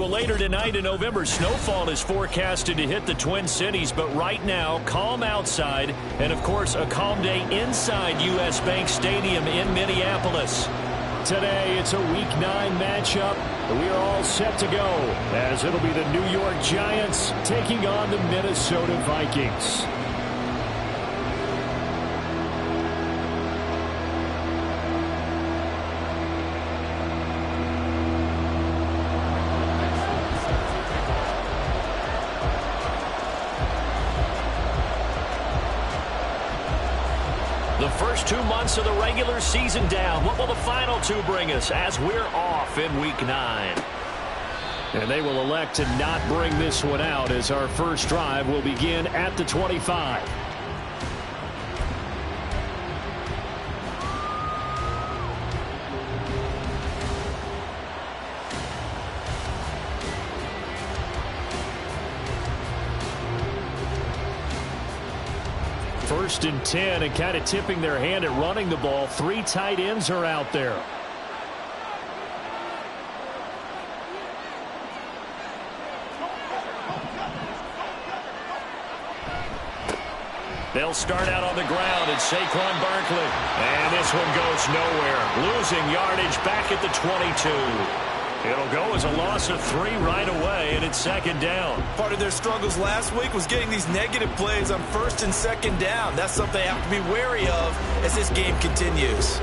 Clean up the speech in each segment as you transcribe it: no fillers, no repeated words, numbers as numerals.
Well, later tonight in November, snowfall is forecasted to hit the Twin Cities, but right now, calm outside, and of course, a calm day inside U.S. Bank Stadium in Minneapolis. Today, it's a Week 9 matchup. We are all set to go, as it'll be the New York Giants taking on the Minnesota Vikings. The first 2 months of the regular season down. What will the final two bring us as we're off in Week 9? And they will elect to not bring this one out as our first drive will begin at the 25. First and 10, and kind of tipping their hand at running the ball. 3 tight ends are out there. They'll start out on the ground, it's Saquon Barkley. And this one goes nowhere. Losing yardage back at the 22. It'll go as a loss of 3 right away, and it's second down. Part of their struggles last week was getting these negative plays on first and second down. That's something they have to be wary of as this game continues.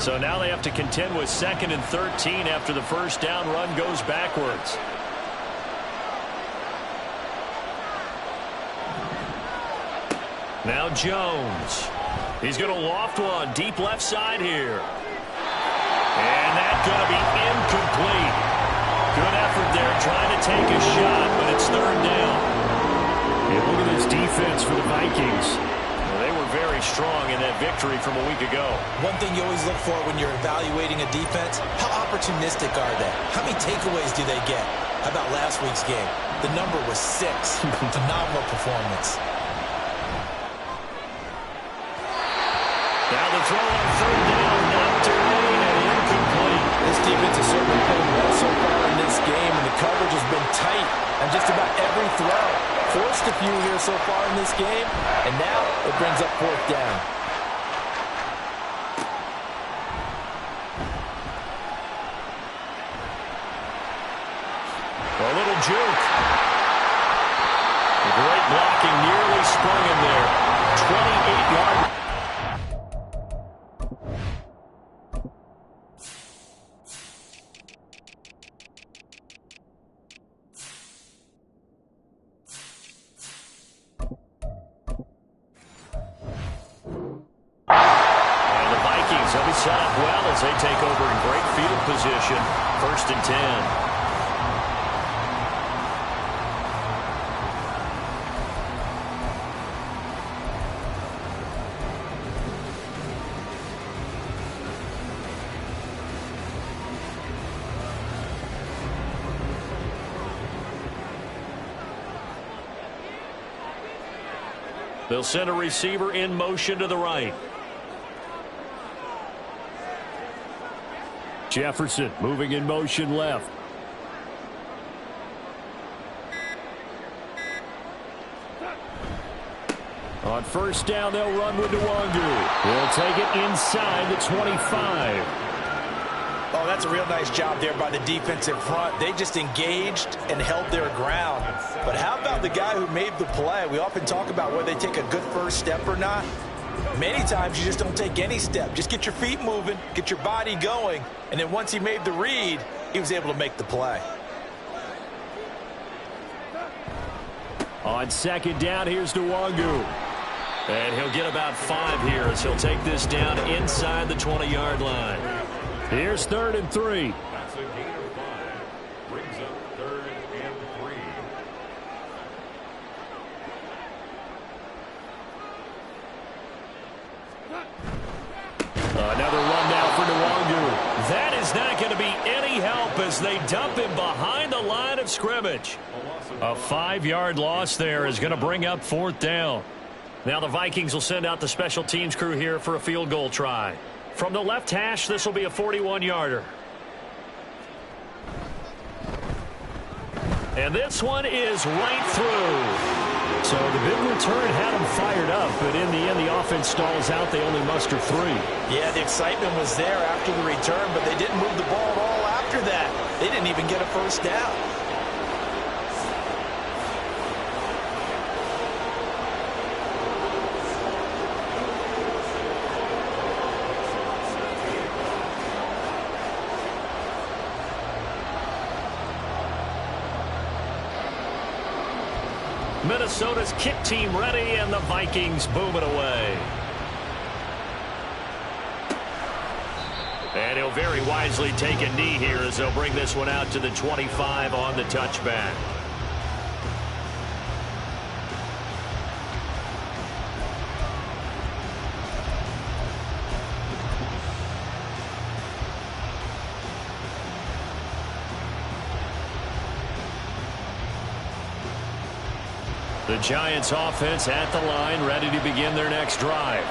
So now they have to contend with 2nd and 13 after the first down run goes backwards. Now Jones. He's going to loft one deep left side here. And that's going to be incomplete. Good effort there trying to take a shot, but it's third down. And look at this defense for the Vikings. They were very strong in that victory from a week ago. One thing you always look for when you're evaluating a defense, how opportunistic are they? How many takeaways do they get? How about last week's game? The number was 6. Phenomenal performance. Now the throw on third down, knocked away and incomplete. This defense has certainly played well so far in this game, and the coverage has been tight on just about every throw. Forced a few here so far in this game, and now it brings up fourth down. A little juke. Great blocking, nearly sprung him there. 28-yard. Set up well as they take over in great field position. 1st and 10. They'll send a receiver in motion to the right. Jefferson moving in motion left. On first down, they'll run with Nwangu. He'll take it inside the 25. Oh, that's a real nice job there by the defensive front. They just engaged and held their ground. But how about the guy who made the play? We often talk about whether they take a good first step or not. Many times you just don't take any step. Just get your feet moving, get your body going, and then once he made the read, he was able to make the play. On second down, here's Nwangu. And he'll get about 5 here as he'll take this down inside the 20-yard line. Here's 3rd and 3. That's a gain of 5. Brings up 3rd and 3. Another run now for Nwangu. That is not going to be any help as as they dump him behind the line of scrimmage. A 5-yard loss there is going to bring up 4th down. Now the Vikings will send out the special teams crew here for a field goal try. From the left hash, this will be a 41-yarder. And this one is right through. So the big return had them fired up, but in the end, the offense stalls out. They only muster 3. Yeah, the excitement was there after the return, but they didn't move the ball at all after that. They didn't even get a first down. Minnesota's kick team ready, and the Vikings boom it away. And he'll very wisely take a knee here as they'll bring this one out to the 25 on the touchback. The Giants offense at the line, ready to begin their next drive.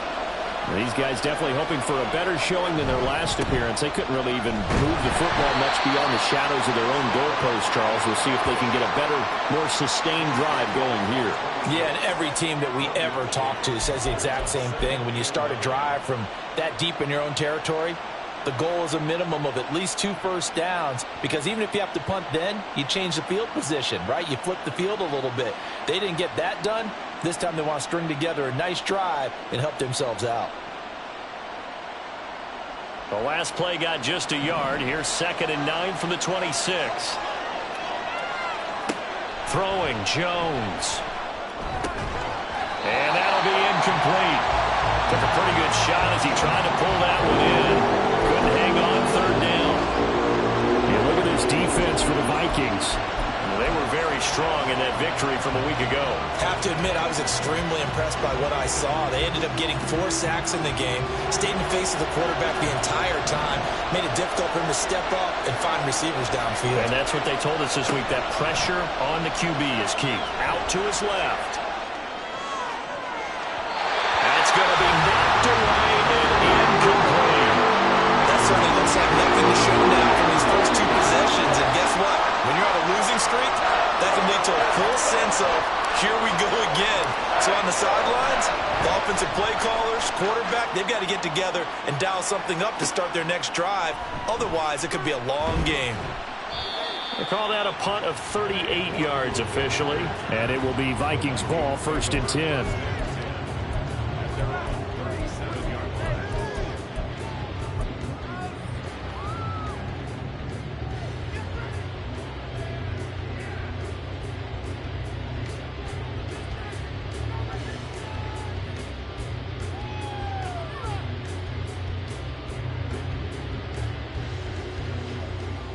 These guys definitely hoping for a better showing than their last appearance. They couldn't really even move the football much beyond the shadows of their own goalpost, Charles. We'll see if they can get a better, more sustained drive going here. Yeah, and every team that we ever talk to says the exact same thing. When you start a drive from that deep in your own territory, the goal is a minimum of at least 2 first downs, because even if you have to punt then, you change the field position, right? You flip the field a little bit. They didn't get that done. This time they want to string together a nice drive and help themselves out. The last play got just a yard. Here's 2nd and 9 from the 26. Throwing Jones. And that'll be incomplete. Took a pretty good shot as he tried to pull that one in. Couldn't hang on 3rd down. And look at this defense for the Vikings. They were very strong in that victory from a week ago. Have to admit, I was extremely impressed by what I saw. They ended up getting 4 sacks in the game, stayed in the face of the quarterback the entire time, made it difficult for him to step up and find receivers downfield. And that's what they told us this week, that pressure on the QB is key. Out to his left. That's going to be knocked away and incomplete. That certainly looks like nothing to show now from these first 2 possessions. And guess what? When you're on a losing streak, that can lead to a full sense of, here we go again. So on the sidelines, the offensive play callers, quarterback, they've got to get together and dial something up to start their next drive. Otherwise, it could be a long game. They call that a punt of 38 yards officially. And it will be Vikings ball, 1st and 10.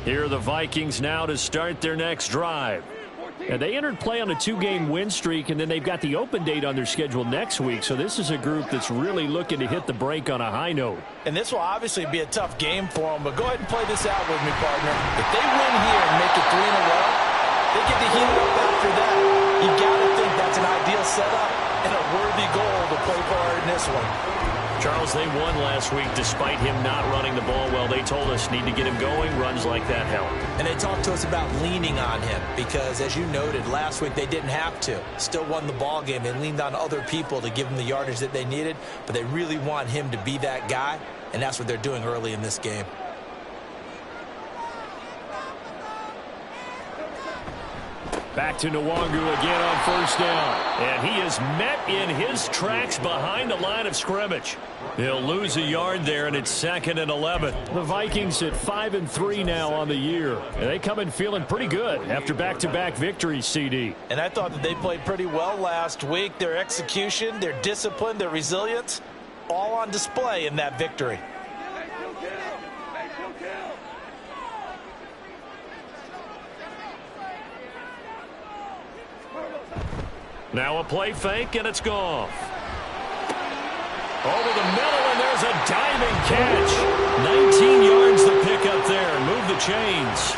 Here are the Vikings now to start their next drive. And they entered play on a 2-game win streak, and then they've got the open date on their schedule next week. So this is a group that's really looking to hit the break on a high note. And this will obviously be a tough game for them, but go ahead and play this out with me, partner. If they win here and make it 3 in a row, they get to heat it up after that. You got to think that's an ideal setup and a worthy goal to play for in this one. Charles, they won last week despite him not running the ball well. They told us need to get him going. Runs like that help. And they talked to us about leaning on him because, as you noted, last week they didn't have to. Still won the ball game. They leaned on other people to give them the yardage that they needed, but they really want him to be that guy, and that's what they're doing early in this game. Back to Nwangu again on 1st down. And he is met in his tracks behind the line of scrimmage. He'll lose a yard there, and it's 2nd and 11. The Vikings at 5-3 now on the year. And they come in feeling pretty good after back-to-back victories, CD. And I thought that they played pretty well last week. Their execution, their discipline, their resilience, all on display in that victory. Now a play fake, and it's gone. Over the middle, and there's a diving catch. 19 yards to pick up there and move the chains.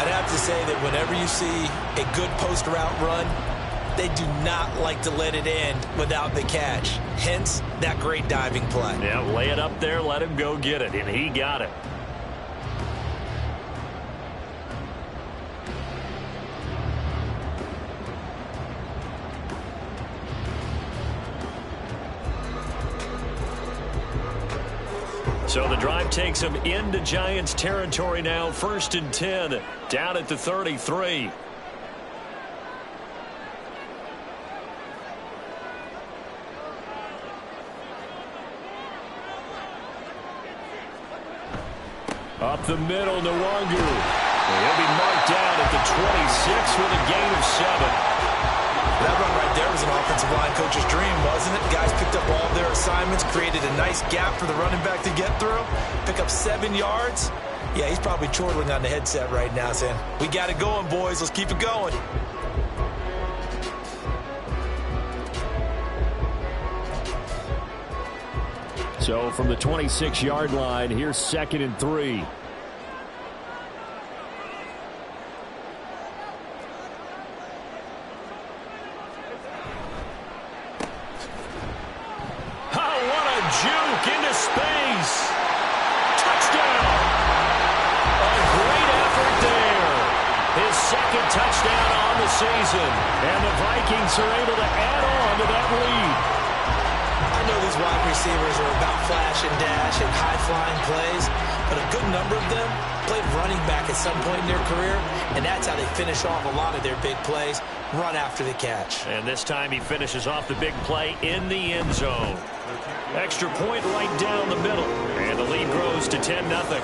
I'd have to say that whenever you see a good post route run, they do not like to let it end without the catch. Hence, that great diving play. Yeah, lay it up there, let him go get it, and he got it. So the drive takes them into Giants territory now. 1st and 10, down at the 33. Up the middle, Nwangu. He'll be marked down at the 26 with a gain of 7. That run right there was an offensive line coach's dream, wasn't it? Guys picked up all their assignments, created a nice gap for the running back to get through, pick up 7 yards. Yeah, he's probably chortling on the headset right now saying, we got it going, boys. Let's keep it going. So from the 26-yard line, here's 2nd and 3. Juke into space. Touchdown. A great effort there. His 2nd touchdown on the season. And the Vikings are able to add on to that lead. I know these wide receivers are about flash and dash and high-flying plays, but a good number of them played running back at some point in their career, and that's how they finish off a lot of their big plays, run after the catch. And this time he finishes off the big play in the end zone. Extra point right down the middle. And the lead grows to 10-0.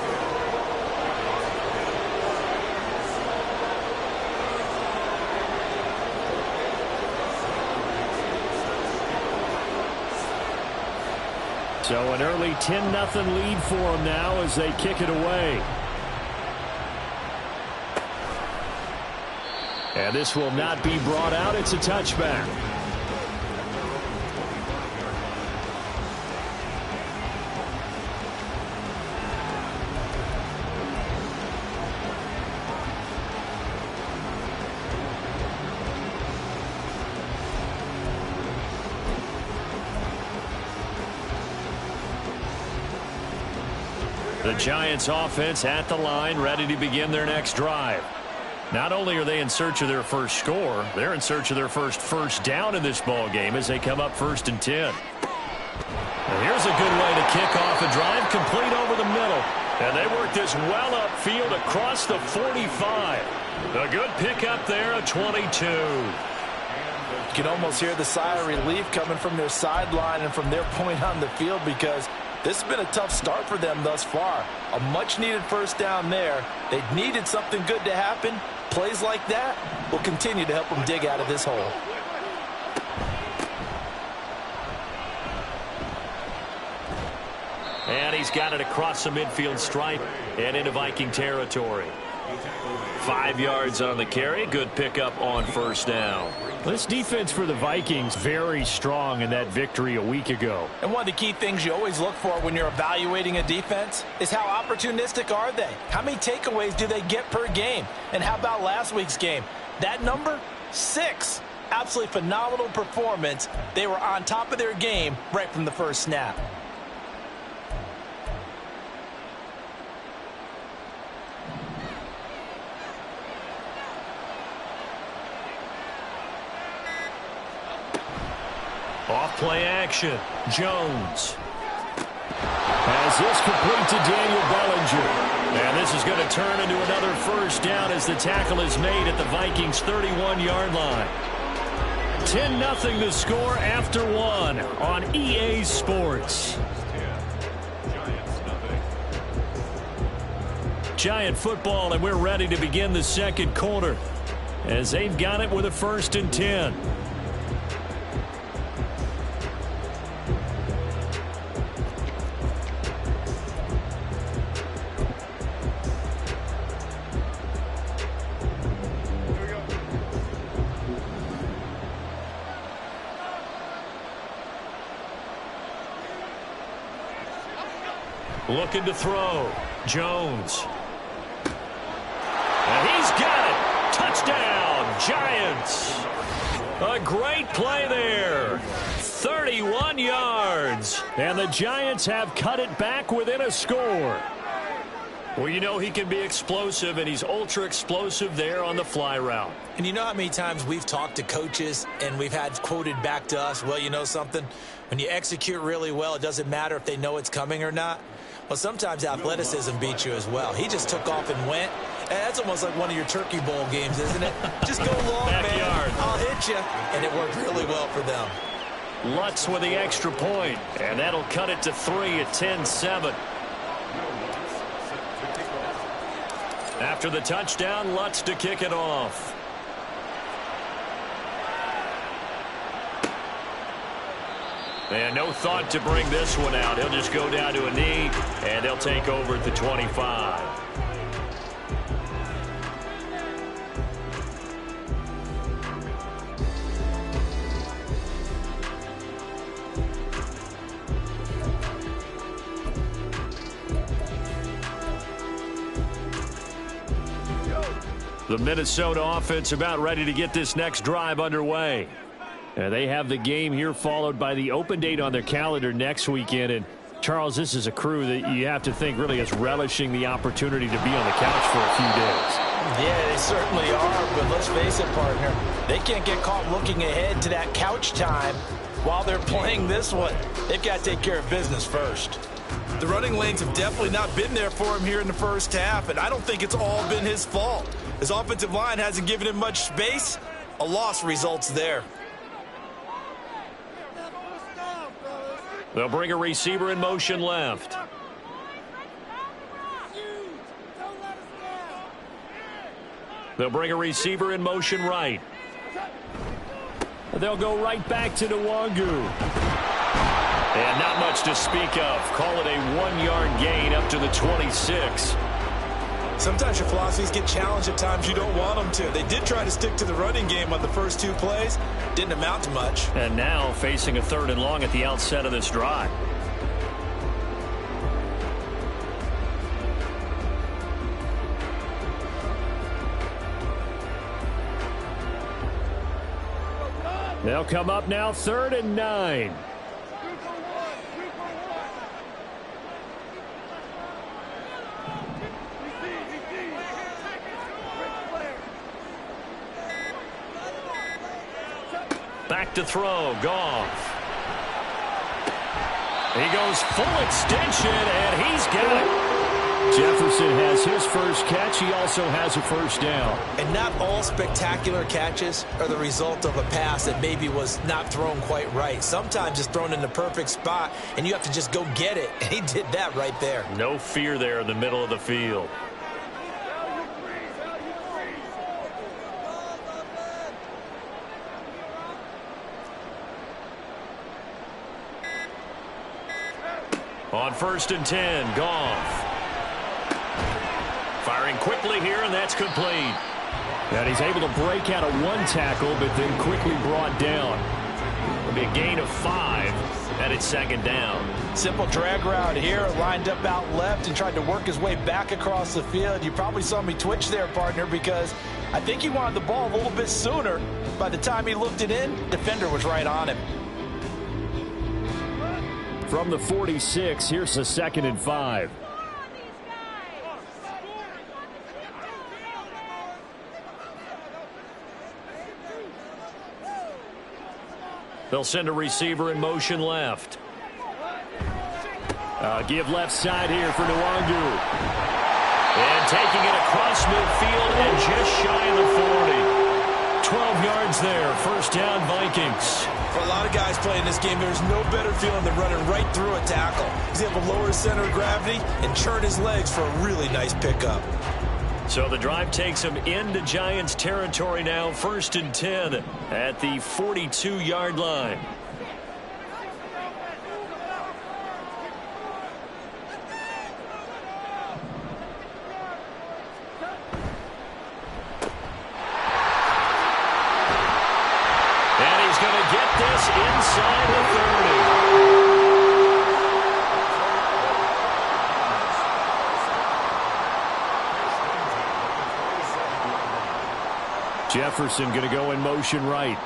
So an early 10-0 lead for them now as they kick it away. And this will not be brought out. It's a touchback. The Giants offense at the line, ready to begin their next drive. Not only are they in search of their first score, they're in search of their first down in this ball game as they come up 1st and 10. And here's a good way to kick off a drive, complete over the middle. And they work this well upfield across the 45. A good pickup there, a 22. You can almost hear the sigh of relief coming from their sideline and from their point on the field, because this has been a tough start for them thus far. A much-needed first down there. They needed something good to happen. Plays like that will continue to help them dig out of this hole. And he's got it across the midfield stripe and into Viking territory. 5 yards on the carry. Good pickup on first down. This defense for the Vikings very strong in that victory a week ago. And one of the key things you always look for when you're evaluating a defense is how opportunistic are they? How many takeaways do they get per game? And how about last week's game? That number? 6. Absolutely phenomenal performance. They were on top of their game right from the first snap. Off play action. Jones has this complete to Daniel Bellinger. And this is going to turn into another first down as the tackle is made at the Vikings' 31-yard line. 10-0 the score after 1 on EA Sports. Giant football, and we're ready to begin the second quarter as they've got it with a 1st and 10. Looking to throw. Jones. And he's Giants. A great play there. 31 yards. And the Giants have cut it back within a score. Well, you know he can be explosive, and he's ultra explosive there on the fly route. And you know how many times we've talked to coaches and we've had quoted back to us, well, you know something? When you execute really well, it doesn't matter if they know it's coming or not. Well, sometimes athleticism beats you as well. He just took off and went. And that's almost like one of your Turkey Bowl games, isn't it? Just go long, man. I'll hit you. And it worked really well for them. Lutz with the extra point, and that'll cut it to 3 at 10-7. After the touchdown, Lutz to kick it off. And no thought to bring this one out. He'll just go down to a knee, and they'll take over at the 25. The Minnesota offense about ready to get this next drive underway. And they have the game here followed by the open date on their calendar next weekend. And, Charles, this is a crew that you have to think really is relishing the opportunity to be on the couch for a few days. Yeah, they certainly are. But let's face it, partner, they can't get caught looking ahead to that couch time while they're playing this one. They've got to take care of business first. The running lanes have definitely not been there for him here in the first half, and I don't think it's all been his fault. His offensive line hasn't given him much space. A loss results there. They'll bring a receiver in motion left. They'll bring a receiver in motion right. They'll go right back to Nwangu. And not much to speak of. Call it a 1-yard gain up to the 26. Sometimes your philosophies get challenged at times you don't want them to. They did try to stick to the running game on the first 2 plays. Didn't amount to much. And now facing a 3rd and long at the outset of this drive. They'll come up now 3rd and 9. Back to throw, Goff. He goes full extension, and he's got it. Jefferson has his first catch. He also has a first down. And not all spectacular catches are the result of a pass that maybe was not thrown quite right. Sometimes it's thrown in the perfect spot, and you have to just go get it. And he did that right there. No fear there in the middle of the field. On 1st and 10, Goff. Firing quickly here, and that's complete. And he's able to break out of 1 tackle, but then quickly brought down. It'll be a gain of 5, and it's 2nd down. Simple drag route here, lined up out left and tried to work his way back across the field. You probably saw me twitch there, partner, because I think he wanted the ball a little bit sooner. By the time he looked it in, defender was right on him. From the 46, here's a 2nd and 5. They'll send a receiver in motion left. Give left side here for Nwangu. And taking it across midfield and just shy of the 40. 12 yards there. First down, Vikings. For a lot of guys playing this game, there's no better feeling than running right through a tackle. He's able to lower his center of gravity and churn his legs for a really nice pickup. So the drive takes him into Giants territory now. 1st and 10 at the 42-yard line. And he's going to get this inside the 30. Jefferson going to go in motion right.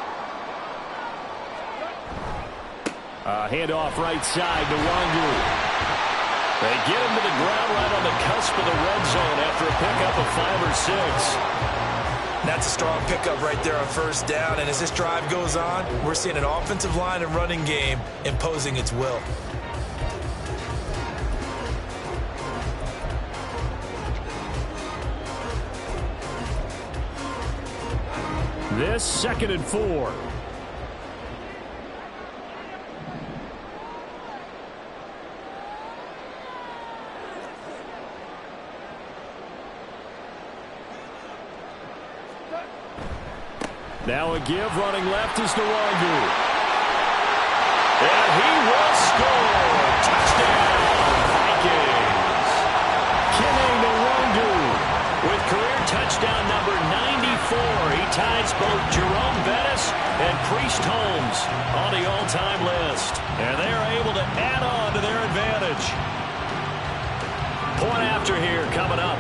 Handoff right side to Wangu. They get him to the ground right on the cusp of the red zone after a pickup of 5 or 6. That's a strong pickup right there on first down. And as this drive goes on, we're seeing an offensive line and running game imposing its will. This 2nd and 4. Now a give, running left is Nwangu. And he will score. Touchdown, Vikings. Kene Nwangu with career touchdown number 94. He ties both Jerome Bettis and Priest Holmes on the all-time list. And they are able to add on to their advantage. Point after here coming up.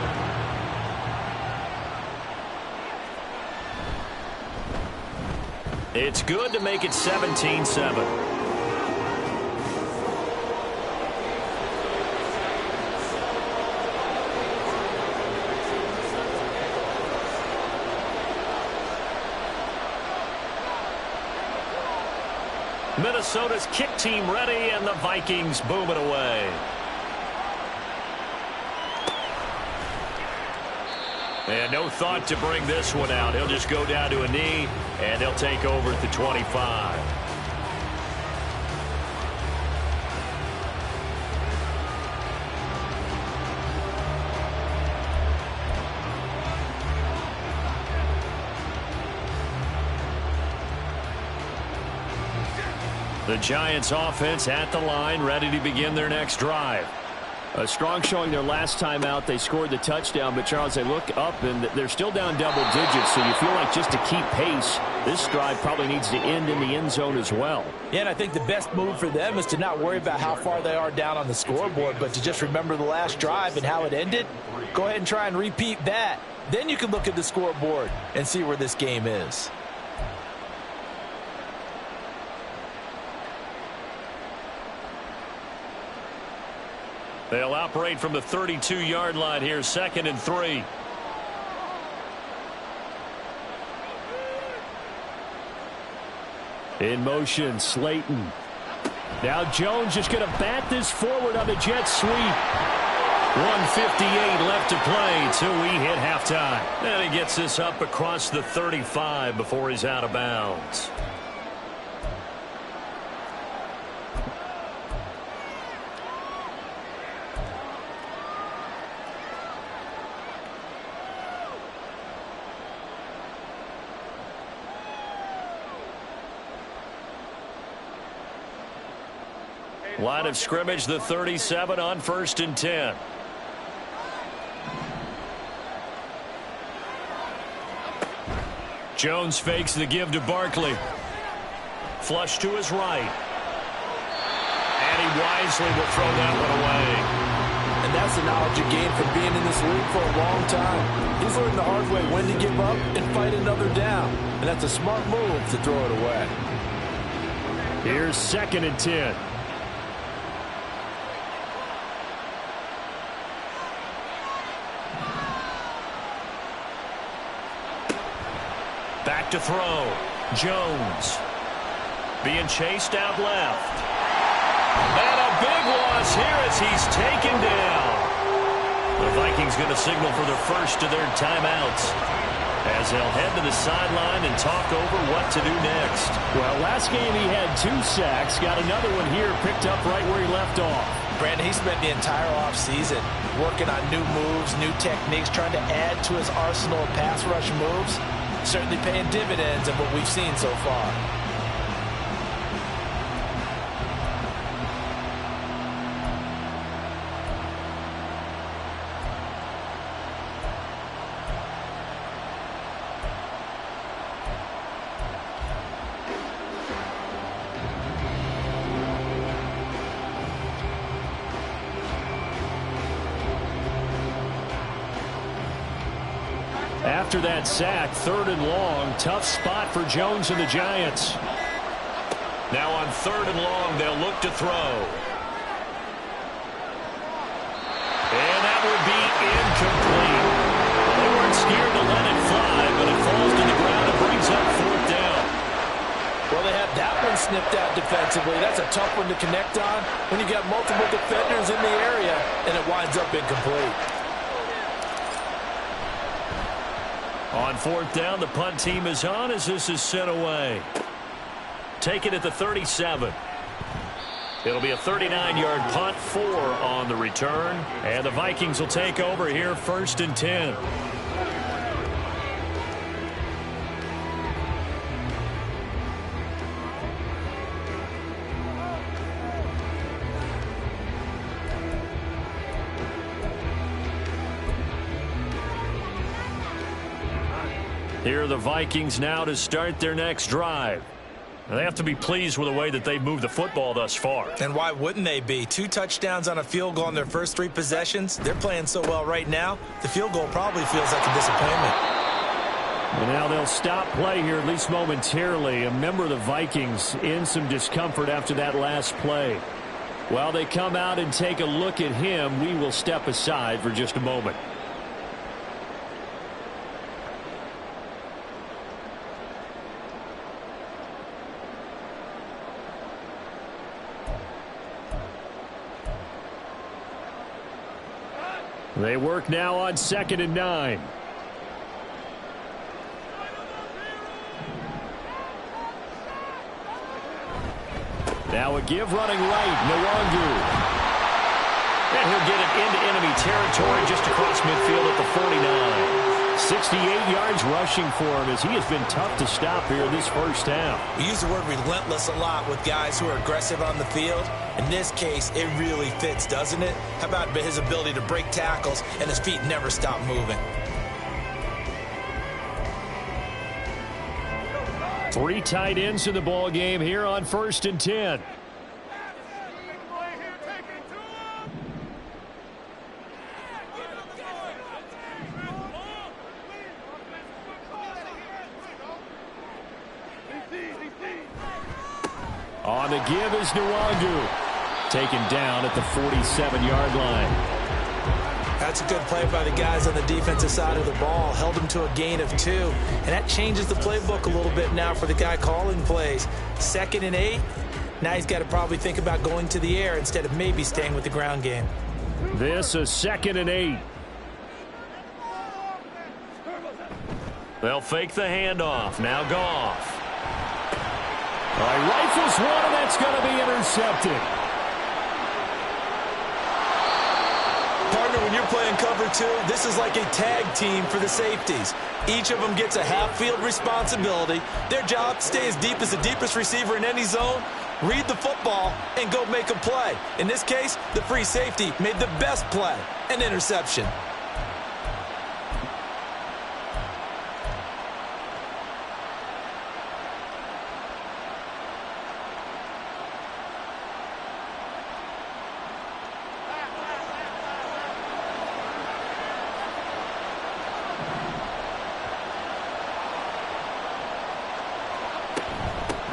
It's good to make it 17-7. Minnesota's kick team ready, and the Vikings boom it away. And no thought to bring this one out. He'll just go down to a knee, and they'll take over at the 25. The Giants offense at the line, ready to begin their next drive. A strong showing their last time out. They scored the touchdown, but Charles, they look up and they're still down double digits, so you feel like just to keep pace, this drive probably needs to end in the end zone as well. Yeah, and I think the best move for them is to not worry about how far they are down on the scoreboard, but to just remember the last drive and how it ended. Go ahead and try and repeat that. Then you can look at the scoreboard and see where this game is. They'll operate from the 32-yard line here, 2nd and 3. In motion, Slayton. Now Jones just going to bat this forward on the jet sweep. 1:58 left to play till we hit halftime. And he gets this up across the 35 before he's out of bounds. Line of scrimmage, the 37 on 1st and 10. Jones fakes the give to Barkley. Flush to his right. And he wisely will throw that one away. And that's the knowledge you gain from being in this league for a long time. He's learned the hard way when to give up and fight another down. And that's a smart move to throw it away. Here's 2nd and 10. Back to throw. Jones. Being chased out left. And a big loss here as he's taken down. The Vikings going to signal for their first of their timeouts as they'll head to the sideline and talk over what to do next. Well, last game he had 2 sacks. Got another one here picked up right where he left off. Brandon, he spent the entire offseason working on new moves, new techniques, trying to add to his arsenal of pass rush moves. Certainly paying dividends of what we've seen so far. after that sack. 3rd and long. Tough spot for Jones and the Giants. Now on 3rd and long, they'll look to throw. And that would be incomplete. Well, they weren't scared to let it fly, but it falls to the ground and brings up 4th down. Well, they had that one snipped out defensively. That's a tough one to connect on when you got multiple defenders in the area, and it winds up incomplete. On 4th down, the punt team is on as this is sent away. Take it at the 37. It'll be a 39-yard punt, 4 on the return. And the Vikings will take over here, 1st and 10. Here are the Vikings now to start their next drive. They have to be pleased with the way that they've moved the football thus far. And why wouldn't they be? 2 touchdowns on a field goal in their first 3 possessions. They're playing so well right now, the field goal probably feels like a disappointment. And now they'll stop play here, at least momentarily. A member of the Vikings in some discomfort after that last play. While they come out and take a look at him, we will step aside for just a moment. They work now on 2nd and 9. Now a give running right, Nwangu. And he'll get it into enemy territory just across midfield at the 49. 68 yards rushing for him as he has been tough to stop here this first half. We use the word relentless a lot with guys who are aggressive on the field. In this case, it really fits, doesn't it? How about his ability to break tackles and his feet never stop moving? 3 tight ends in the ball game here on 1st and 10. On the give is Nwangu. Taken down at the 47-yard line. That's a good play by the guys on the defensive side of the ball. Held him to a gain of 2. And that changes the playbook a little bit now for the guy calling plays. 2nd and 8. Now he's got to probably think about going to the air instead of maybe staying with the ground game. This is 2nd and 8. They'll fake the handoff. Now Goff. Rifles one, and that's going to be intercepted. Partner, when you're playing cover 2, this is like a tag team for the safeties. Each of them gets a half-field responsibility. Their job, stay as deep as the deepest receiver in any zone, read the football, and go make a play. In this case, the free safety made the best play, an interception.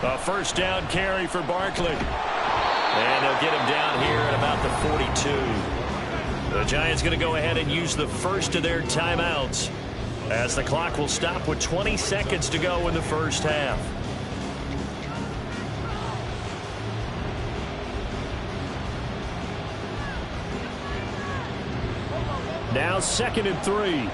A 1st down carry for Barkley. And they'll get him down here at about the 42. The Giants going to go ahead and use the first of their timeouts as the clock will stop with 20 seconds to go in the first half. Now 2nd and 3.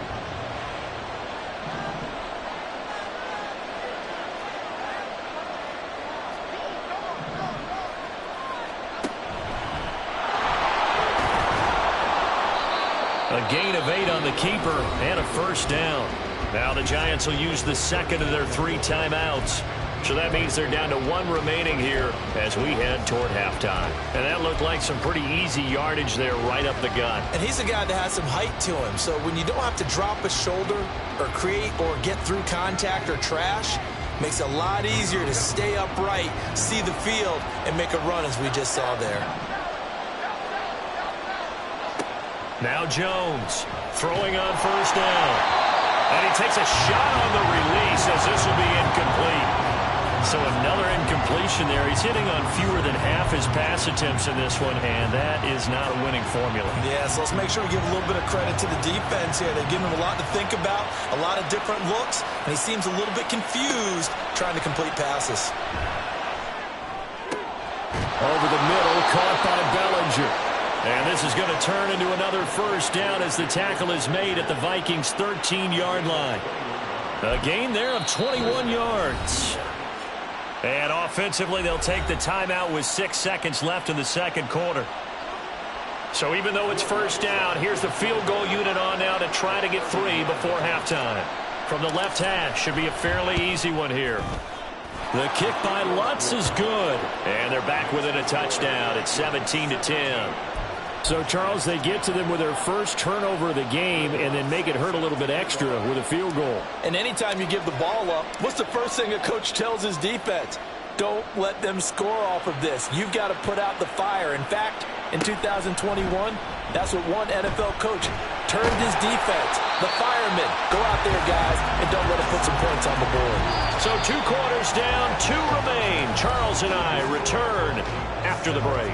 A gain of 8 on the keeper and a 1st down. Now the Giants will use the 2nd of their 3 timeouts. So that means they're down to 1 remaining here as we head toward halftime. And that looked like some pretty easy yardage there right up the gut. And he's a guy that has some height to him. So when you don't have to drop a shoulder or create or get through contact or trash, makes it a lot easier to stay upright, see the field, and make a run as we just saw there. Now Jones throwing on 1st down. And he takes a shot on the release as this will be incomplete. So another incompletion there. He's hitting on fewer than half his pass attempts in this one, and that is not a winning formula. Yeah, so let's make sure we give a little bit of credit to the defense here. They've given him a lot to think about, a lot of different looks, and he seems a little bit confused trying to complete passes. Over the middle, caught by Bellinger. And this is going to turn into another first down as the tackle is made at the Vikings' 13-yard line. A gain there of 21 yards. And offensively, they'll take the timeout with 6 seconds left in the second quarter. So even though it's first down, here's the field goal unit on now to try to get 3 before halftime. From the left hash, should be a fairly easy one here. The kick by Lutz is good. And they're back within a touchdown. It's 17-10. So, Charles, they get to them with their first turnover of the game and then make it hurt a little bit extra with a field goal. And anytime you give the ball up, what's the first thing a coach tells his defense? Don't let them score off of this. You've got to put out the fire. In fact, in 2021, that's what one NFL coach termed his defense. The firemen. Go out there, guys, and don't let them put some points on the board. So 2 quarters down, 2 remain. Charles and I return after the break.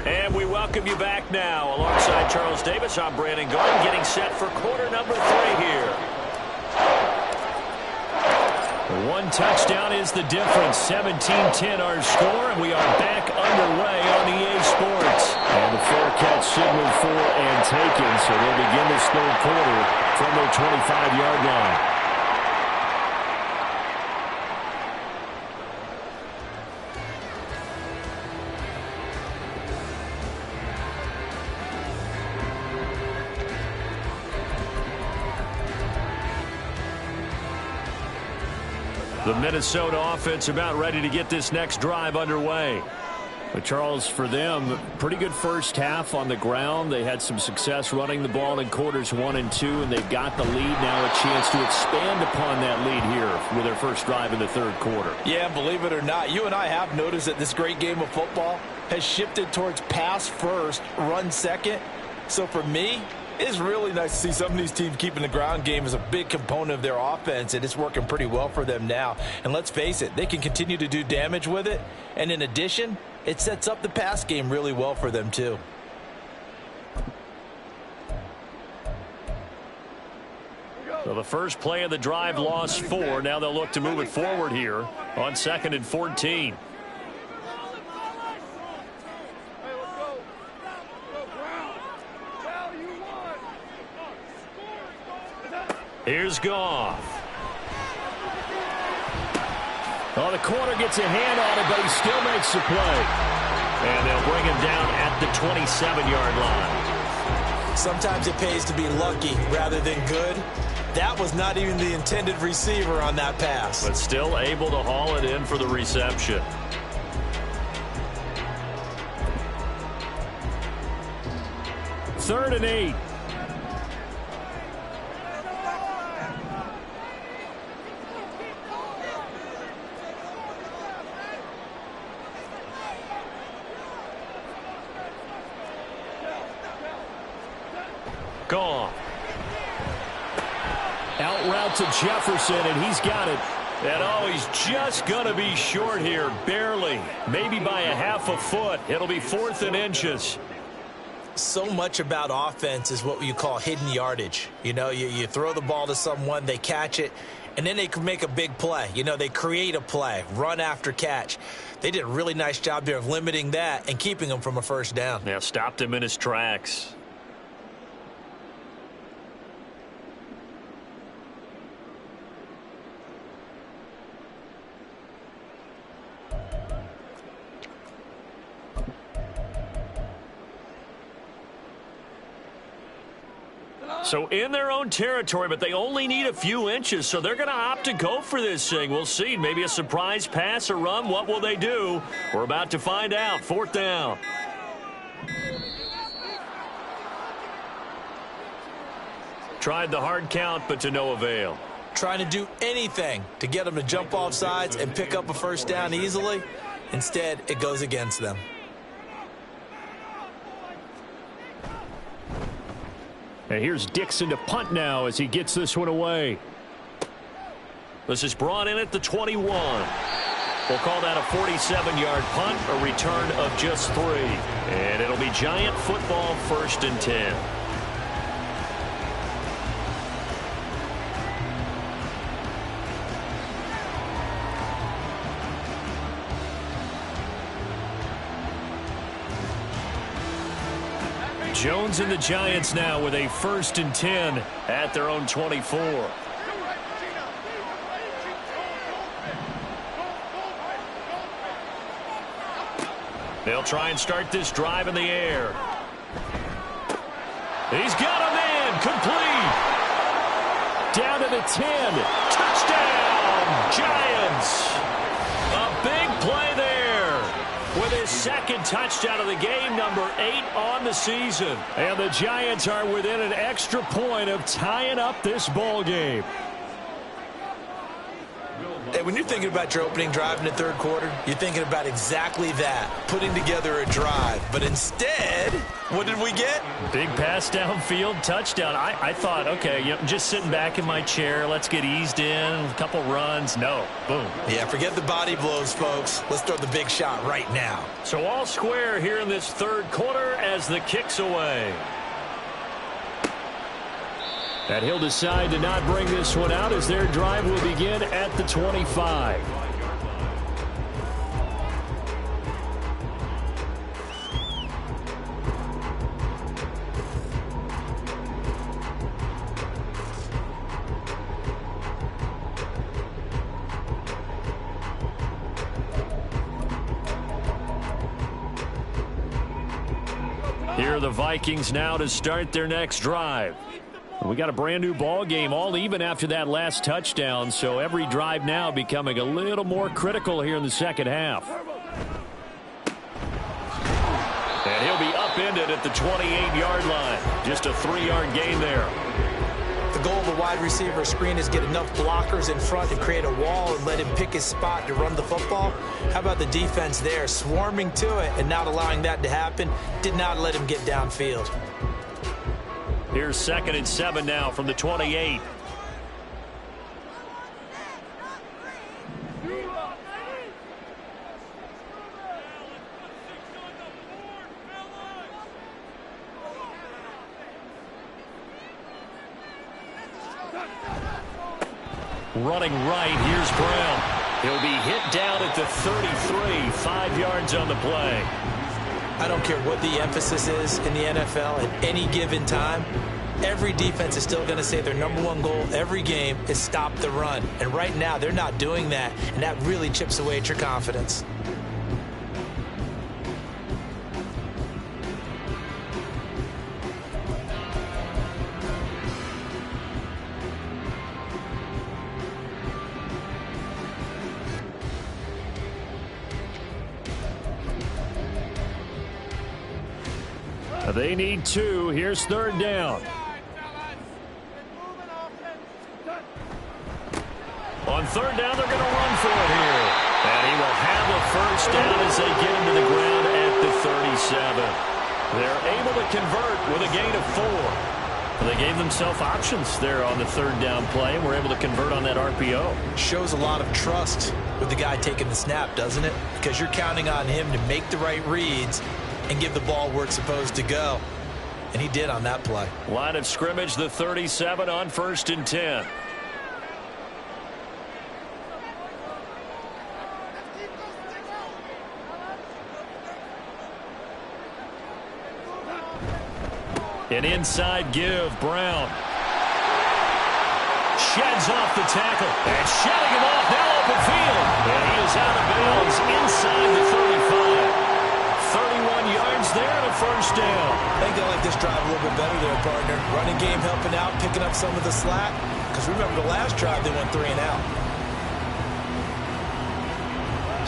And we welcome you back now. Alongside Charles Davis, I'm Brandon Garden, getting set for quarter number 3 here. One touchdown is the difference. 17-10 our score, and we are back underway on EA Sports. And the fair catch signaled for and taken, so they'll begin this third quarter from their 25-yard line. The Minnesota offense about ready to get this next drive underway. But Charles, for them, pretty good first half on the ground. They had some success running the ball in quarters 1 and 2, and they've got the lead now, a chance to expand upon that lead here with their first drive in the third quarter. Yeah, believe it or not, you and I have noticed that this great game of football has shifted towards pass first, run second. So for me, it's really nice to see some of these teams keeping the ground game as a big component of their offense, and it's working pretty well for them now. And let's face it, they can continue to do damage with it. And in addition, it sets up the pass game really well for them too. So the first play of the drive lost 4. Now they'll look to move it forward here on 2nd and 14. Here's Goff. Oh, the corner gets a hand on it, but he still makes the play. And they'll bring him down at the 27-yard line. Sometimes it pays to be lucky rather than good. That was not even the intended receiver on that pass. But still able to haul it in for the reception. Third and 8. Gone. Out route to Jefferson, and he's got it. And oh, he's just going to be short here, barely. Maybe by a half a foot. It'll be 4th and inches. So much about offense is what you call hidden yardage. You know, you throw the ball to someone, they catch it, and then they can make a big play. You know, they create a play, run after catch. They did a really nice job there of limiting that and keeping him from a first down. Yeah, stopped him in his tracks. So in their own territory, but they only need a few inches, so they're going to opt to go for this thing. We'll see. Maybe a surprise pass or run. What will they do? We're about to find out. 4th down. Tried the hard count, but to no avail. Trying to do anything to get them to jump off sides and pick up a first down easily. Instead, it goes against them. And here's Dixon to punt now as he gets this one away. This is brought in at the 21. We'll call that a 47-yard punt, a return of just 3. And it'll be Giant football, 1st and 10. Jones and the Giants now with a 1st and 10 at their own 24. They'll try and start this drive in the air. He's got a man complete. Down to the 10. Touchdown, Giants. A big play there. With his 2nd touchdown of the game, number 8 on the season. And the Giants are within an extra point of tying up this ball game. Hey, when you're thinking about your opening drive in the 3rd quarter, you're thinking about exactly that, putting together a drive. But instead, what did we get? Big pass downfield, touchdown. I thought, okay, just sitting back in my chair, let's get eased in, a couple runs. No, boom. Yeah, forget the body blows, folks. Let's throw the big shot right now. So all square here in this 3rd quarter as the kick's away. And he'll decide to not bring this one out as their drive will begin at the 25. Here are the Vikings now to start their next drive. We got a brand new ball game, all even after that last touchdown, so every drive now becoming a little more critical here in the 2nd half. And he'll be upended at the 28-yard line. Just a 3-yard gain there. The goal of a wide receiver screen is get enough blockers in front to create a wall and let him pick his spot to run the football. How about the defense there, swarming to it and not allowing that to happen? Did not let him get downfield. Here's 2nd and 7 now from the 28. Running right, here's Brown. He'll be hit down at the 33, 5 yards on the play. I don't care what the emphasis is in the NFL at any given time. Every defense is still going to say their #1 goal every game is stop the run. And right now, they're not doing that, and that really chips away at your confidence. They need 2. Here's 3rd down. On 3rd down, they're going to run for it here. And he will have a first down as they get him to the ground at the 37. They're able to convert with a gain of 4. They gave themselves options there on the 3rd down play and were able to convert on that RPO. Shows a lot of trust with the guy taking the snap, doesn't it? Because you're counting on him to make the right reads and give the ball where it's supposed to go. And he did on that play. Line of scrimmage, the 37 on 1st and 10. An inside give, Brown. Sheds off the tackle. And shedding him off, now open field. And he is out of bounds inside the 35. 31 yards there and a first down. I think I like this drive a little bit better there, partner. Running game helping out. some of the slack? Because remember the last drive, they went 3 and out.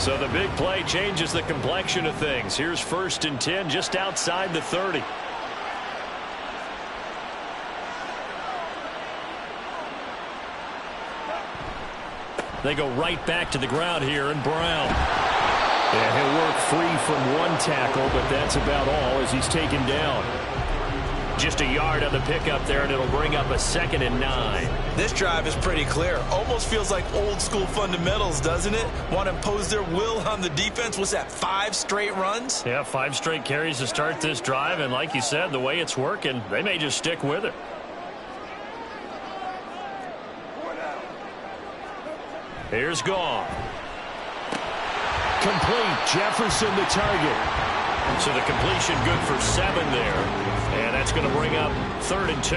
So the big play changes the complexion of things. Here's 1st and 10 just outside the 30. They go right back to the ground here, and Brown. And he'll work free from one tackle, but that's about all as he's taken down. Just a yard on the pickup there, and it'll bring up a 2nd and 9. This drive is pretty clear. Almost feels like old school fundamentals, doesn't it? Want to impose their will on the defense. What's that, 5 straight runs? Yeah, 5 straight carries to start this drive, and like you said, the way it's working, they may just stick with it. Here's Goff. Complete. Jefferson the target. So the completion good for 7 there. And that's going to bring up 3rd and 2.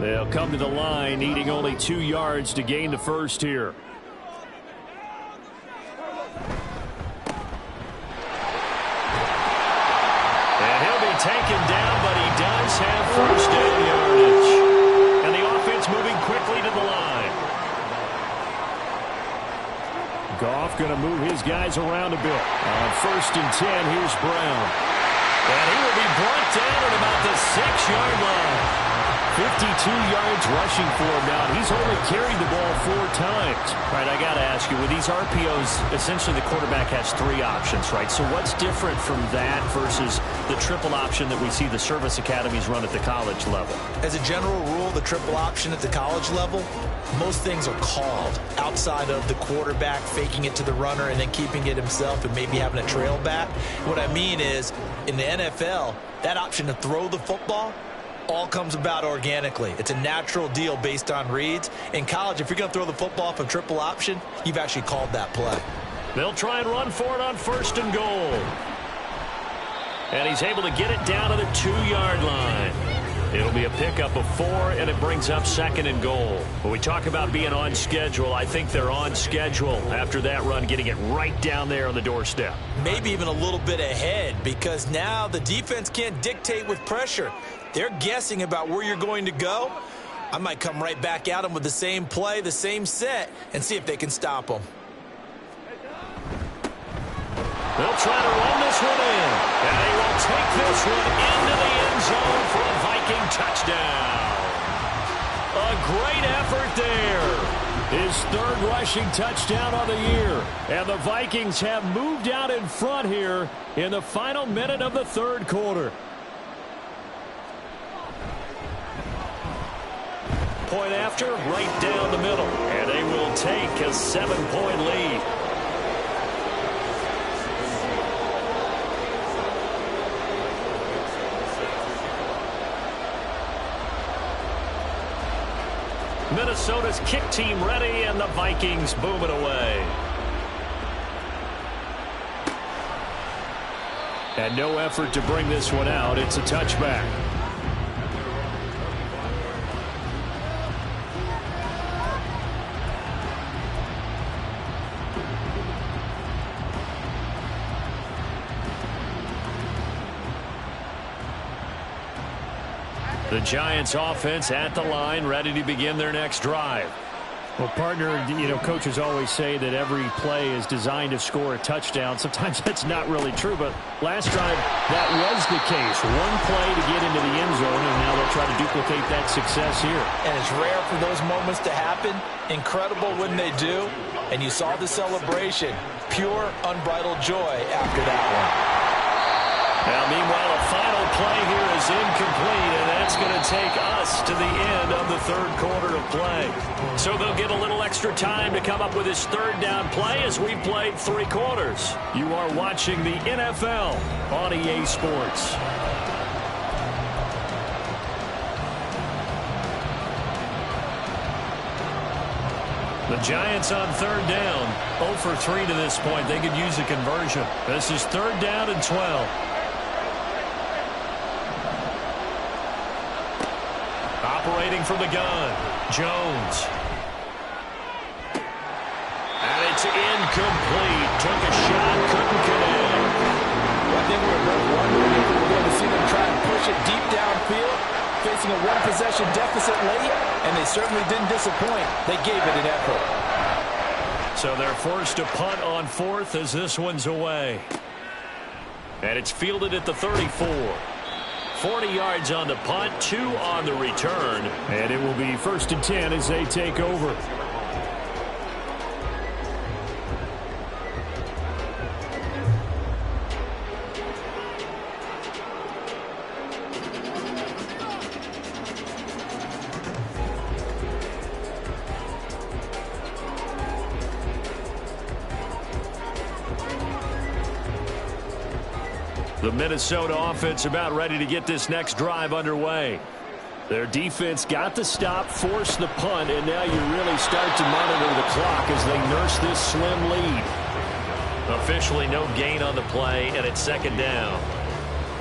They'll come to the line, needing only 2 yards to gain the first here. And he'll be taken down, but he does have first down yardage. And the offense moving quickly to the line. Goff going to move his guys around a bit. On 1st and 10, here's Brown. And he will be brought down at about the 6-yard line. 52 yards rushing for him now. He's only carried the ball 4 times. All right, I got to ask you, with these RPOs, essentially the quarterback has 3 options, right? So what's different from that versus the triple option that we see the service academies run at the college level? As a general rule, the triple option at the college level, most things are called outside of the quarterback faking it to the runner and then keeping it himself and maybe having a trail back. What I mean is, in the NFL, that option to throw the football all comes about organically. It's a natural deal based on reads. In college, if you're going to throw the football from triple option, you've actually called that play. They'll try and run for it on 1st and goal. And he's able to get it down to the 2-yard line. It'll be a pickup of 4, and it brings up 2nd and goal. When we talk about being on schedule, I think they're on schedule after that run, getting it right down there on the doorstep. Maybe even a little bit ahead, because now the defense can't dictate with pressure. They're guessing about where you're going to go. I might come right back at them with the same play, the same set, and see if they can stop them. They'll try to run this one in. And they will take this one into the end zone for a Viking touchdown. A great effort there. His 3rd rushing touchdown on the year. And the Vikings have moved out in front here in the final minute of the 3rd quarter. Point after, right down the middle. And they will take a 7-point lead. Minnesota's kick team ready, and the Vikings boom it away. And no effort to bring this one out. It's a touchback. The Giants offense at the line, ready to begin their next drive. Well, partner, coaches always say that every play is designed to score a touchdown. Sometimes that's not really true, but last drive, that was the case. One play to get into the end zone, and now they'll try to duplicate that success here. And it's rare for those moments to happen. Incredible when they do. And you saw the celebration. Pure, unbridled joy after that one. Now, meanwhile, a final play here is incomplete, and that's going to take us to the end of the 3rd quarter of play. So they'll get a little extra time to come up with his 3rd down play as we've played 3 quarters. You are watching the NFL on EA Sports. The Giants on 3rd down, 0 for 3 to this point. They could use a conversion. This is 3rd down and 12. Operating from the gun, Jones. And it's incomplete. Took a shot, couldn't connect. I think we were both wondering if we were going to see them try and push it deep downfield, facing a one-possession deficit late, and they certainly didn't disappoint. They gave it an effort. So they're forced to punt on fourth as this one's away. And it's fielded at the 34. 40 yards on the punt, 2 on the return. And it will be 1st and 10 as they take over. The Minnesota offense about ready to get this next drive underway. Their defense got the stop, forced the punt, and now you really start to monitor the clock as they nurse this slim lead. Officially no gain on the play, and it's 2nd down.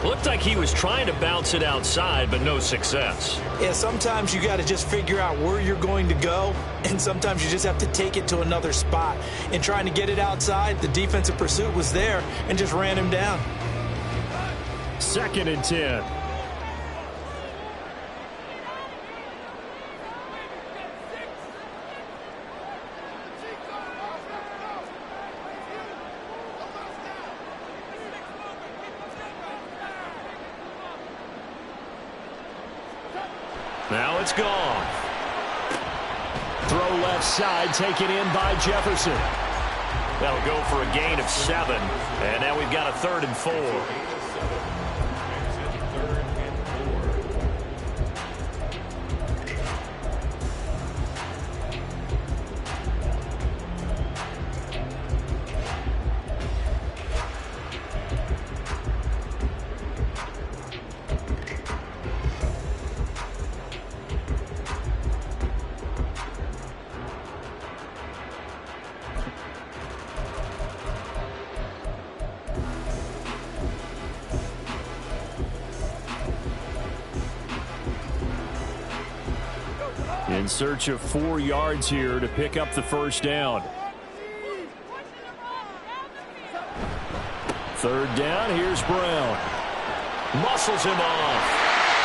Looked like he was trying to bounce it outside, but no success. Yeah, sometimes you got to just figure out where you're going to go, and sometimes you just have to take it to another spot. In trying to get it outside, the defensive pursuit was there and just ran him down. 2nd and 10. Now it's gone. Throw left side, taken in by Jefferson. That'll go for a gain of 7. And now we've got a 3rd and 4. In search of 4 yards here to pick up the 1st down. 3rd down, here's Brown. Muscles him off.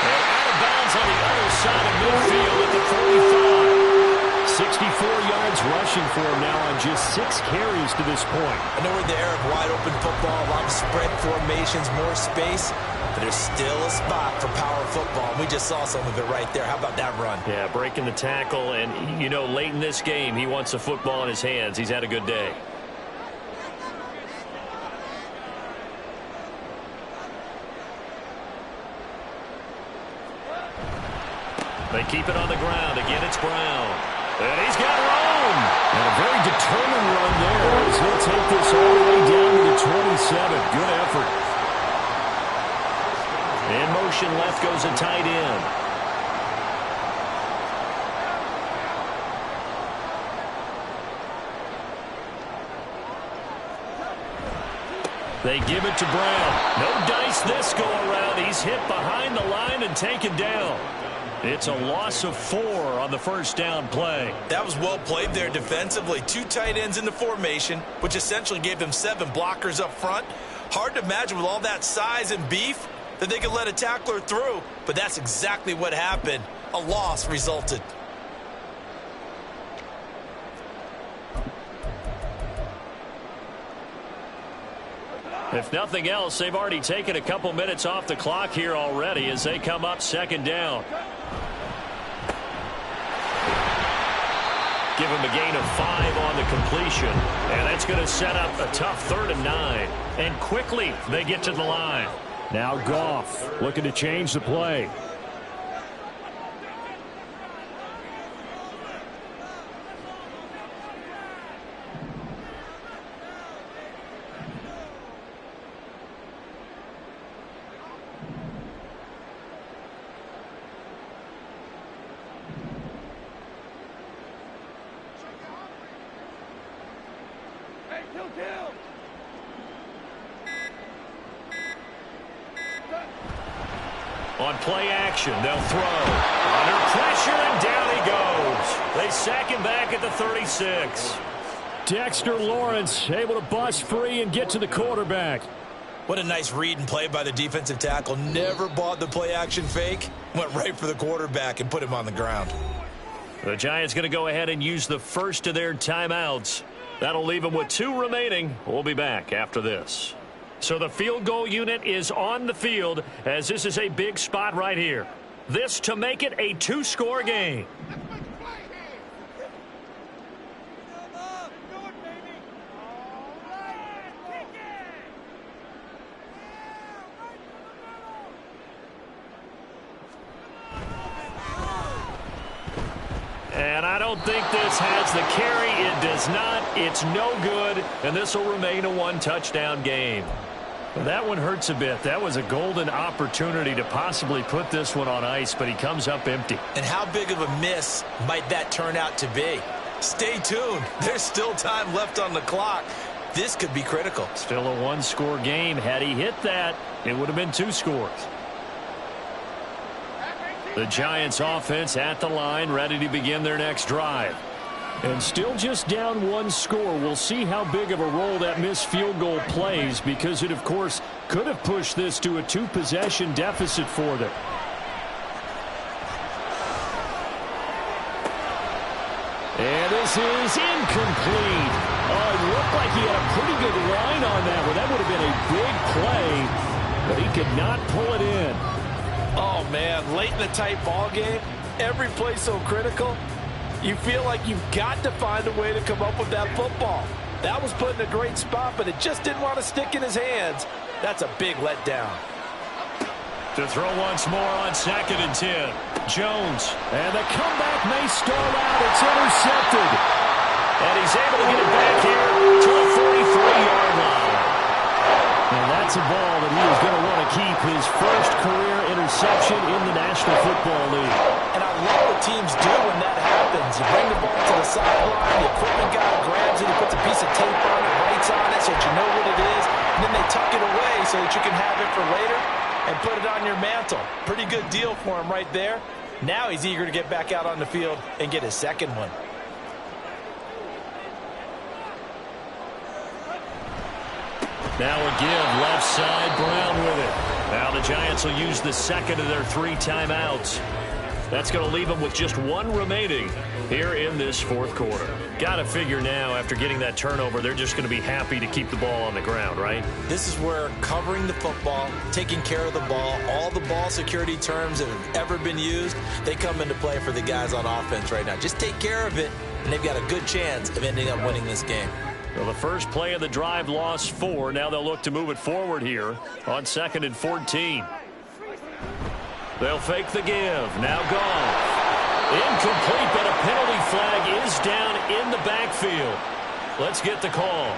And out of bounds on the other side of midfield at the 45. 64 yards rushing for him now on just 6 carries to this point. I know we're in the era of wide-open football, a lot of spread formations, more space, but there's still a spot for power football. We just saw some of it right there. How about that run? Yeah, breaking the tackle, and, you know, late in this game, he wants the football in his hands. He's had a good day. They keep it on the ground. Again, it's Brown. And he's got room. And a very determined run there as he'll take this all the way down to the 27. Good effort. In motion left goes a tight end. They give it to Brown. No dice this go around. He's hit behind the line and taken down. It's a loss of 4 on the 1st down play. That was well played there defensively. 2 tight ends in the formation, which essentially gave them 7 blockers up front. Hard to imagine with all that size and beef that they could let a tackler through, but that's exactly what happened. A loss resulted. If nothing else, they've already taken a couple minutes off the clock here already as they come up 2nd down. Give him a gain of 5 on the completion. And that's going to set up a tough 3rd and 9. And quickly they get to the line. Now Goff looking to change the play. On play action, they'll throw. Under pressure, and down he goes. They sack him back at the 36. Dexter Lawrence able to bust free and get to the quarterback. What a nice read and play by the defensive tackle. Never bought the play action fake. Went right for the quarterback and put him on the ground. The Giants going to go ahead and use the first of their timeouts. That'll leave them with 2 remaining. We'll be back after this. So the field goal unit is on the field as this is a big spot right here. This to make it a 2-score game. And I don't think this has the carry. It does not. It's no good. And this will remain a 1-touchdown game. That one hurts a bit. That was a golden opportunity to possibly put this one on ice, but he comes up empty. And how big of a miss might that turn out to be? Stay tuned. There's still time left on the clock. This could be critical. Still a 1-score game. Had he hit that, it would have been 2 scores. The Giants offense at the line, ready to begin their next drive. And still just down 1 score. We'll see how big of a role that missed field goal plays, because it, of course, could have pushed this to a 2-possession deficit for them. And this is incomplete. Oh, it looked like he had a pretty good line on that one. That would have been a big play, but he could not pull it in. Oh, man, late in a tight ball game, every play so critical. You feel like you've got to find a way to come up with that football. That was put in a great spot, but it just didn't want to stick in his hands. That's a big letdown. To throw once more on 2nd and 10. Jones. And the comeback may stall out. It's intercepted. And he's able to get it back here to the 43-yard line. And that's a ball that he is going to want to keep, his first career interception in the National Football League. And I love what teams do when that happens. You bring the ball to the sideline, the equipment guy grabs it, he puts a piece of tape on it, writes on it so that you know what it is, and then they tuck it away so that you can have it for later and put it on your mantle. Pretty good deal for him right there. Now he's eager to get back out on the field and get his second one. Now a give, left side, Brown with it. Now the Giants will use the second of their 3 timeouts. That's going to leave them with just 1 remaining here in this 4th quarter. Got to figure now, after getting that turnover, they're just going to be happy to keep the ball on the ground, right? This is where covering the football, taking care of the ball, all the ball security terms that have ever been used, they come into play for the guys on offense right now. Just take care of it, and they've got a good chance of ending up winning this game. Well, the first play of the drive lost 4. Now they'll look to move it forward here on 2nd and 14. They'll fake the give. Now Goff. Incomplete, but a penalty flag is down in the backfield. Let's get the call.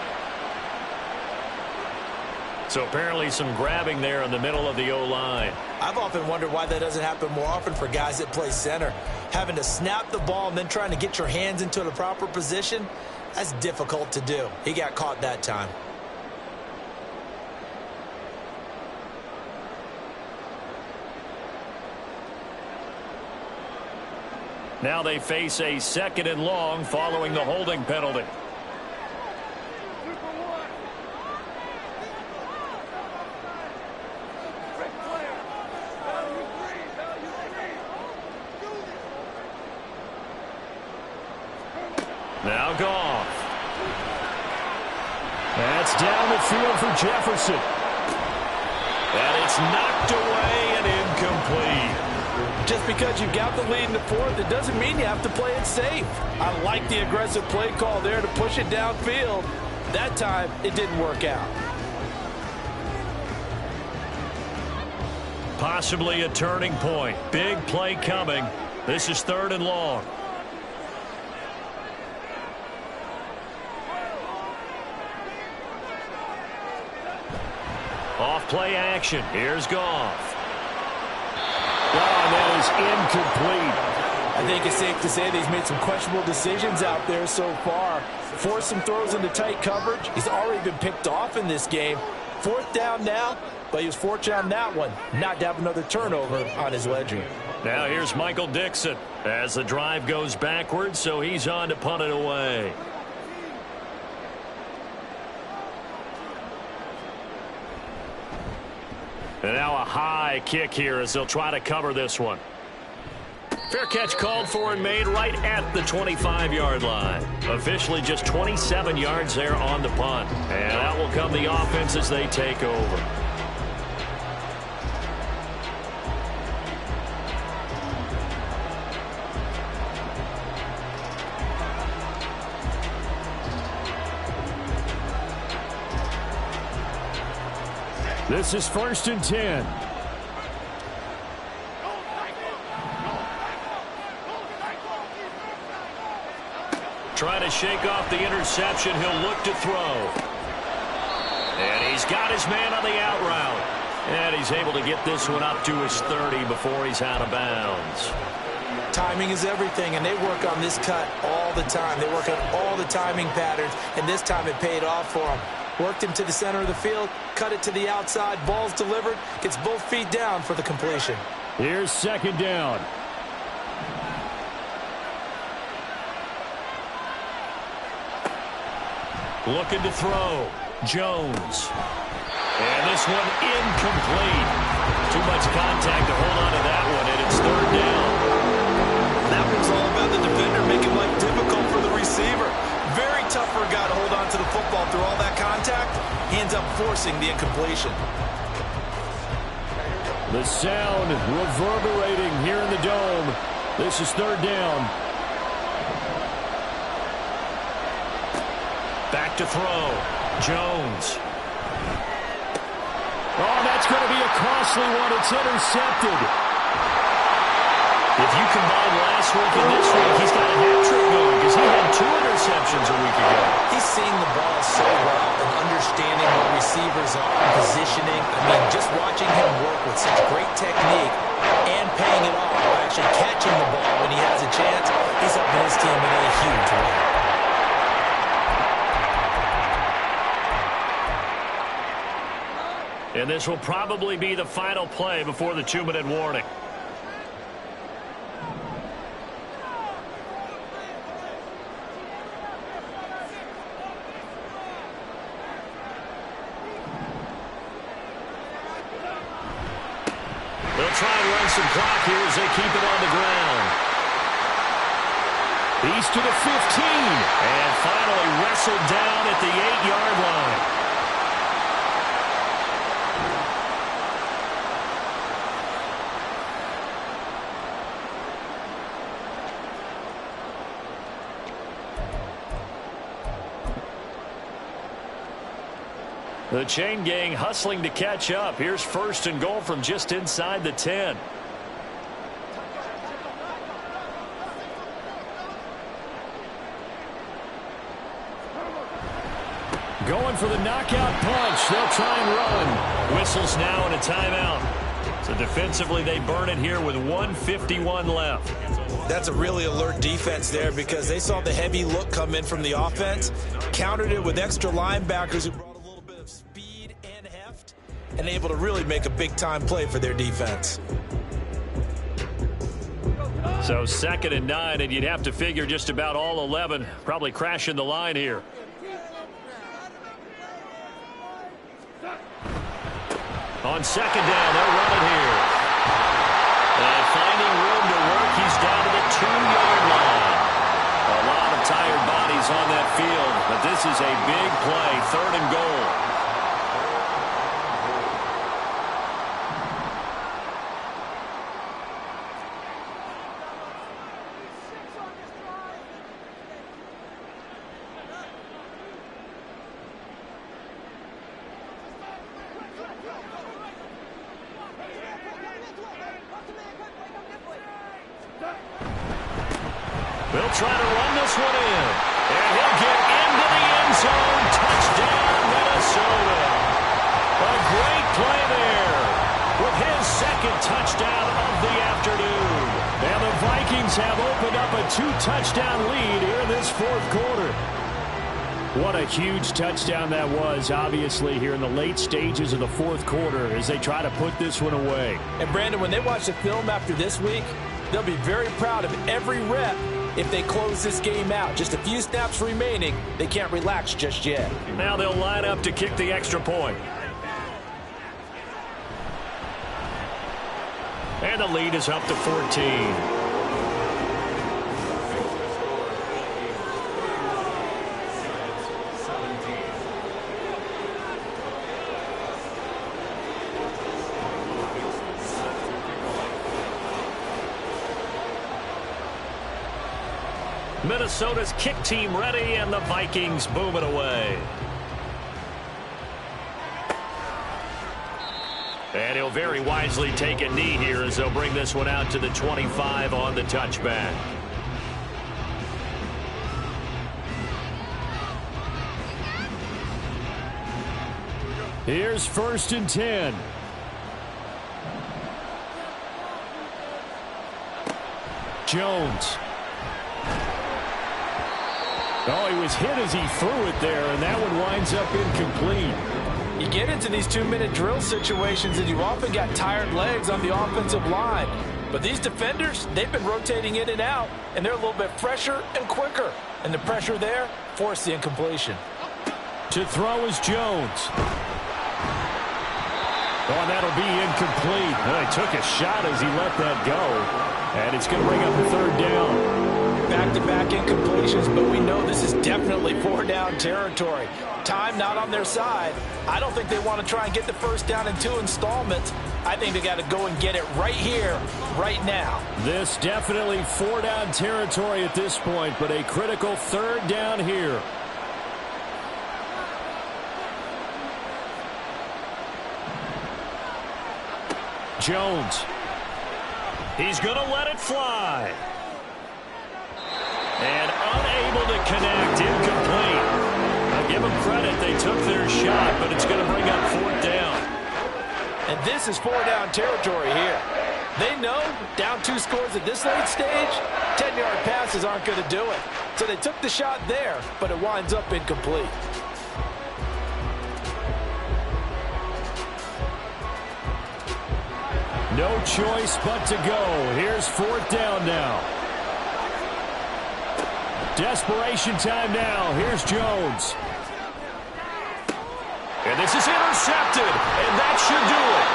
So apparently some grabbing there in the middle of the O-line. I've often wondered why that doesn't happen more often for guys that play center. Having to snap the ball and then trying to get your hands into the proper position, that's difficult to do. He got caught that time. Now they face a 2nd and long following the holding penalty. Now Goff. That's down the field for Jefferson. And it's knocked away and incomplete. Just because you've got the lead in the 4th, it doesn't mean you have to play it safe. I like the aggressive play call there to push it downfield. That time, it didn't work out. Possibly a turning point. Big play coming. This is 3rd and long. Off play action. Here's Goff. Oh, that is incomplete. I think it's safe to say that he's made some questionable decisions out there so far. Forced some throws into tight coverage. He's already been picked off in this game. Fourth down now, but he was fortunate on that one not to have another turnover on his ledger. Now here's Michael Dixon as the drive goes backwards, so he's on to punt it away. And now a high kick here as they'll try to cover this one. Fair catch called for and made right at the 25-yard line. Officially just 27 yards there on the punt. And out will come the offense as they take over. This is 1st and 10. Trying to shake off the interception. He'll look to throw. And he's got his man on the out route. And he's able to get this one up to his 30 before he's out of bounds. Timing is everything, and they work on this cut all the time. They work on all the timing patterns, and this time it paid off for him. Worked him to the center of the field, cut it to the outside, ball's delivered, gets both feet down for the completion. Here's 2nd down. Looking to throw. Jones. And this one incomplete. Too much contact to hold on to that one, and it's 3rd down. That one's all about the defender making life difficult for the receiver. Very tough for a guy to hold on to the football through all that contact. He ends up forcing the incompletion. The sound reverberating here in the dome. This is 3rd down. Back to throw. Jones. Oh, that's going to be a costly one. It's intercepted. If you combine last week and this week, he's got a hat-trick going because he had 2 interceptions a week ago. He's seeing the ball so well and understanding what receivers are and positioning. I mean, just watching him work with such great technique and paying it off by actually catching the ball when he has a chance, he's helping his team in a huge way. And this will probably be the final play before the 2-minute warning. They'll try and run some clock here as they keep it on the ground. He's to the 15. And finally wrestled down at the 8-yard line. The chain gang hustling to catch up. Here's 1st and goal from just inside the 10. Going for the knockout punch. They'll try and run. Whistles now and a timeout. So defensively they burn it here with 1:51 left. That's a really alert defense there because they saw the heavy look come in from the offense, countered it with extra linebackers who brought a little bit of speed and heft, and able to really make a big-time play for their defense. So 2nd and 9, and you'd have to figure just about all 11 probably crashing the line here. On 2nd down, they'll run it here. And finding room to work, he's down to the 2-yard line. A lot of tired bodies on that field, but this is a big play, 3rd and goal. They'll try to run this one in. And he'll get into the end zone. Touchdown, Minnesota. A great play there with his 2nd touchdown of the afternoon. And the Vikings have opened up a 2-touchdown lead here in this 4th quarter. What a huge touchdown that was, obviously, here in the late stages of the fourth quarter as they try to put this one away. And, Brandon, when they watch the film after this week, they'll be very proud of every rep if they close this game out. Just a few snaps remaining. They can't relax just yet. Now they'll line up to kick the extra point. And the lead is up to 14. Minnesota's kick team ready, and the Vikings boom it away. And he'll very wisely take a knee here as they'll bring this one out to the 25 on the touchback. Here's 1st and 10. Jones. Oh, he was hit as he threw it there, and that one winds up incomplete. You get into these 2-minute drill situations, and you often got tired legs on the offensive line. But these defenders, they've been rotating in and out, and they're a little bit fresher and quicker. And the pressure there forced the incompletion. To throw is Jones. Oh, and that'll be incomplete. Well, he took a shot as he let that go, and it's going to bring up a 3rd down. Back-to-back incompletions, but we know this is definitely 4-down territory. Time not on their side. I don't think they want to try and get the 1st down in 2 installments. I think they got to go and get it right here, right now. This definitely 4-down territory at this point, but a critical 3rd down here. Jones. He's going to let it fly. And unable to connect, incomplete. I'll give them credit, they took their shot, but it's going to bring up 4th down. And this is 4-down territory here. They know down 2 scores at this late stage, 10-yard passes aren't going to do it. So they took the shot there, but it winds up incomplete. No choice but to go. Here's 4th down now. Desperation time now. Here's Jones. And this is intercepted, and that should do it.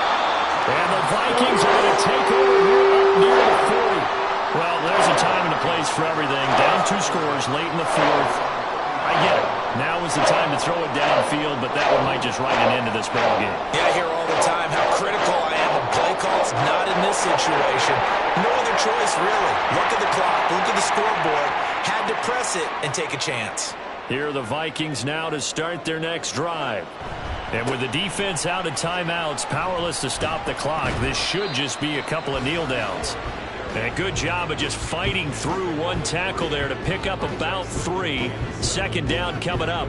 And the Vikings are going to take over here up near the 40. Well, there's a time and a place for everything. Down 2 scores late in the 4th. I get it. Now is the time to throw it downfield, but that one might just write an end to this ball game. Yeah, I hear all the time how critical I am of play calls. Not in this situation. No other choice, really. Look at the clock. Look at the scoreboard. Had to press it and take a chance. Here are the Vikings now to start their next drive. And with the defense out of timeouts, powerless to stop the clock, this should just be a couple of kneel downs. And a good job of just fighting through one tackle there to pick up about 3. 2nd down coming up.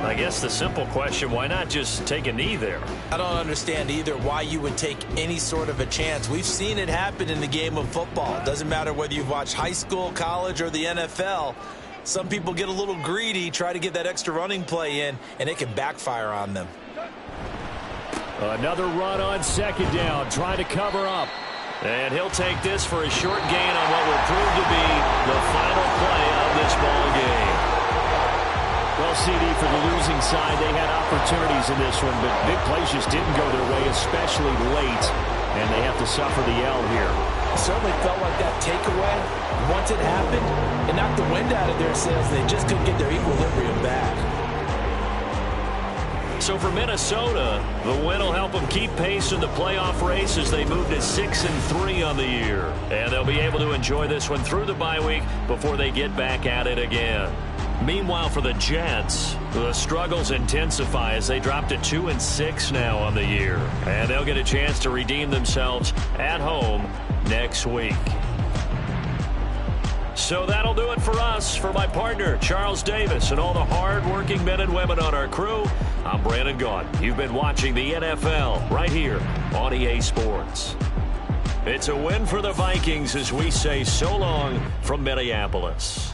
I guess the simple question, why not just take a knee there? I don't understand either why you would take any sort of a chance. We've seen it happen in the game of football. It doesn't matter whether you've watched high school, college, or the NFL. Some people get a little greedy, try to get that extra running play in, and it can backfire on them. Another run on 2nd down, trying to cover up. And he'll take this for a short gain on what will prove to be the final play of this ball game. Well, CD, for the losing side, they had opportunities in this one, but big plays just didn't go their way, especially late, and they have to suffer the L here. It certainly felt like that takeaway, once it happened, it knocked the wind out of their sails. They just couldn't get their equilibrium back. So for Minnesota, the win will help them keep pace in the playoff race as they move to 6-3 on the year. And they'll be able to enjoy this one through the bye week before they get back at it again. Meanwhile, for the Jets, the struggles intensify as they drop to 2-6 now on the year. And they'll get a chance to redeem themselves at home next week. So that'll do it for us. For my partner, Charles Davis, and all the hard-working men and women on our crew, I'm Brandon Gaudin. You've been watching the NFL right here on EA Sports. It's a win for the Vikings as we say so long from Minneapolis.